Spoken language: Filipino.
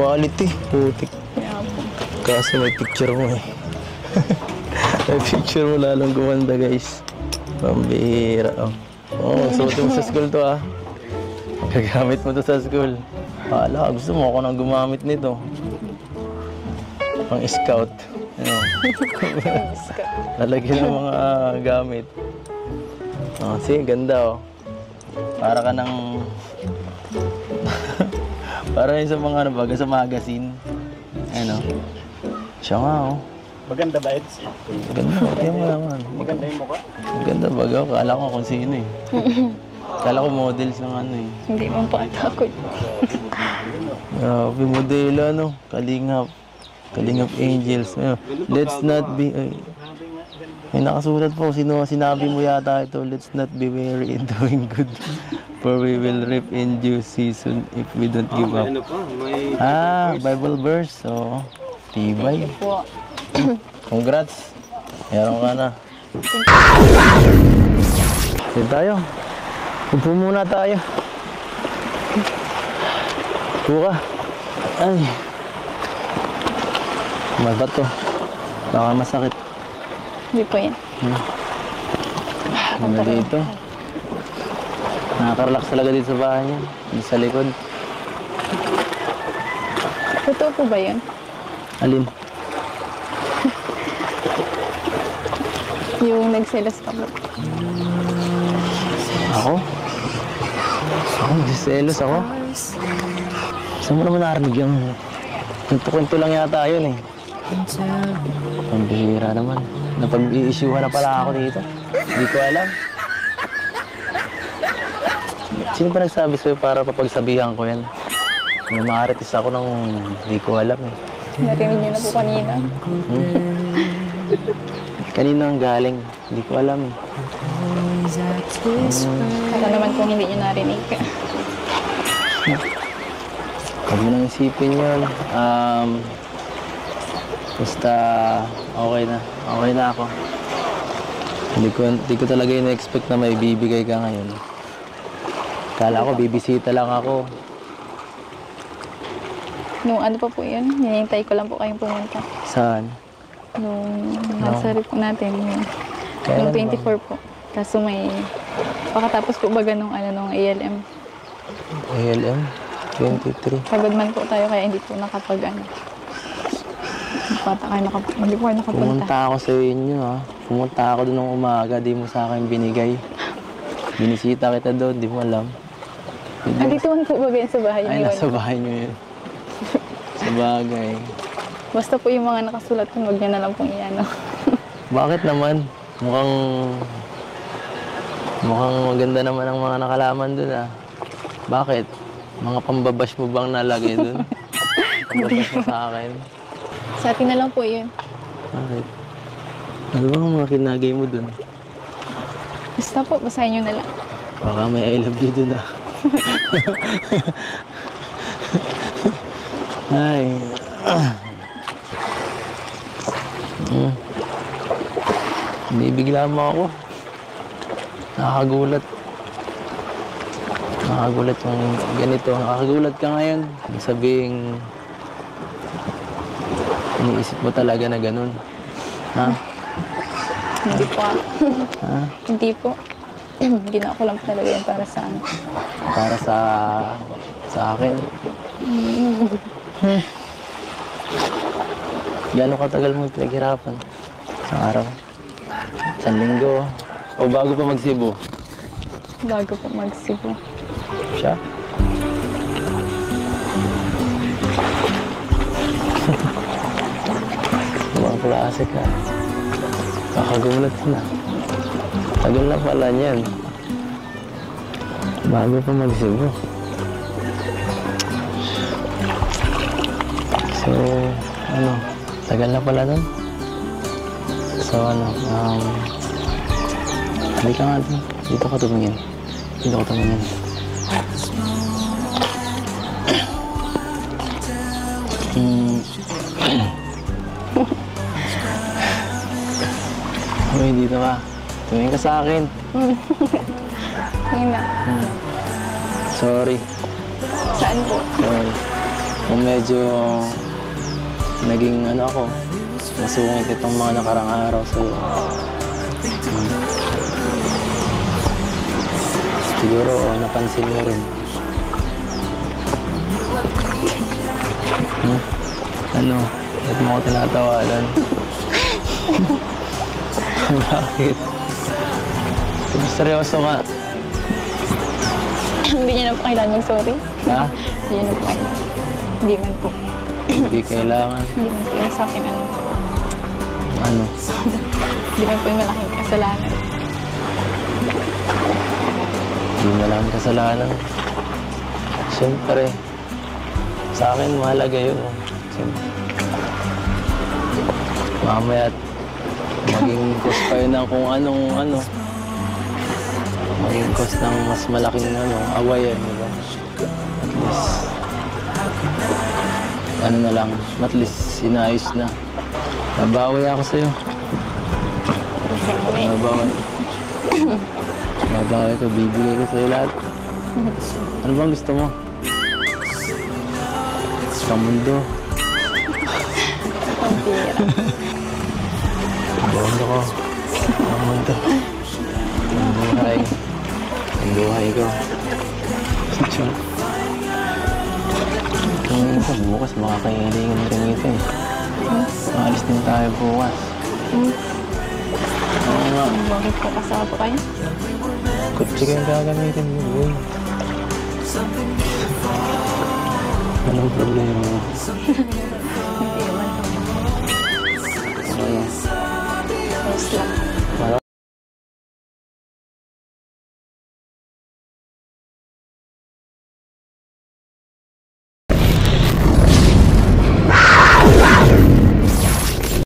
quality. Putik. Kaya po. Kaso may picture mo eh. May picture mo lalong gumanda guys. Pambihira. Suotin mo sa school to ah. Gagamit mo to sa school. Hala, gusto mo ako nang gumamit nito. Pang scout. Ano? Lalagyan ng mga gamit. See, ganda oh. Para ka ng... para yun sa mga ano baga sa magazine. Ano? Siya nga oh. Maganda ba ito? Maganda, tingnan mo naman. Maganda yung mukha? Maganda baga, kala ko kung sino eh. Kala ko models ng ano eh. Hindi man po takot. Grabe, modelo ano, Kalingap. Kalingap Angels. Let's not be... May nakasulat po, sinabi mo yata ito, let's not be weary in doing good. For we will reap in due season if we don't give up. Bible verse. So, tibay. Po. Congrats. Meron ka na. Sige tayo. Upo muna tayo. Upo ka. Ay. Mabat to. Baka masakit. Hindi po yan. Ano dito? Nakaka-relax talaga dito sa bahay niya. Dito sa likod. Totoo po ba yun? Alin? Yung nagselos ka po. Ako? Ako? Nagsiselos ako? Saan mo naman narinig yung... Kwento lang yata yun eh. Ang bihira naman. Napag-i-issuehan na pala ako dito. Hindi ko alam. Sino ba nagsabi sa'yo para papagsabihan ko yan? May makaritis ako nang hindi ko alam eh. Narinig niyo na po kanina. Kanina ang galing. Hindi ko alam eh. Kala naman kung hindi niyo narinig. Huwag mo nang isipin yun. Basta okay na. Okay na ako. Hindi ko talaga in-expect na may bibigay ka ngayon. Kala ko bibisita lang ako. Nung ano pa po yun, hinihintay ko lang po kayong pumunta. Saan? Nung nasa rep po natin, yun. Kailan Nung ba? 24 po. Kaso may... Pakatapos po baga nung ano, nung ALM. ALM? 23. Pagod man po tayo kaya hindi po nakapag ano. Hindi po kayo nakapunta. Pumunta ako sa inyo ha. Pumunta ako doon ng umaga, di mo sa akin binigay. Binisita kita doon, di mo alam. Andito man po baga yun sa bahay. Ay, nasa bahay niyo yun. Sa bagay. Basta po yung mga nakasulat ko, huwag niya na lang pong iano. Bakit naman? Mukhang maganda naman ang mga nakalaman doon ah. Bakit? Mga pambabash mo bang nalagay doon? Pambabash mo sa akin? Sa atin na lang po yun. Bakit? Ano bang mga kinagay mo doon? Basta po, basahin nyo na lang. Baka may I love you doon ah. Ay. Bibigla mo ako. Nakakagulat. Nakakagulat yung ganito. Nakakagulat ka ngayon. Sabing iniisip mo talaga na ganun. Ha? Hindi po ah. Ha? Hindi po. Ginawa ko lang talaga yan para sa ano. Para sa akin. Gano'ng katagal mo pinaghirapan? Isang araw? Isang linggo? O bago pa mag-Cebu? Bago po mag-Cebu. Siya? Ibang klase ka. Kakagulat na. Tagal na pala niyan. Bago pa mag-Cebu. So, ano, tagal na pala nun. So, ano, halika nga dun. Dito ka tumingin. Dito ka tumingin. Uy, dito ka. Tumingin ka sa akin. Ngayon na. Sorry. Saan po? Sorry. Kung medyo naging ano ako, masungit itong mga nakarang araw sa'yo. Siguro, napansin mo rin. Ano? Ba't mo ako tinatawalan? Bakit? Seryoso nga. Hindi niya na po kailangan mag-sorry. Ha? Hindi niya na po kailangan. Hindi man po. Hindi kailangan. Hindi man po yung sa akin ano. Ano? Hindi man po yung malaking kasalanan. Hindi mo lang kasalanan. Siyempre, sa akin mahalaga yun. Siyempre. Mamaya maging cause pa yun ng kung anong ano. Maging cause ng mas malaking ano, awayan, di ba? At least, ano na lang, at least inayos na. Nabawi ako sa'yo. Nabawi. Nabawi ko, bibigay ko sa'yo lahat. Ano bang gusto mo? Sa mundo. Ang tira. Bondo ko. Ang mundo. Ang buhay. Ang buhay ko. Tingin ko, bukas makakailingan rin ito eh. Maalis din tayo bukas. Oo nga. Bakit po kasama po kayo? Kutsi kayong gagamitin mo, boy. Anong problema mo? Hindi naman. Ano? Ayos lang.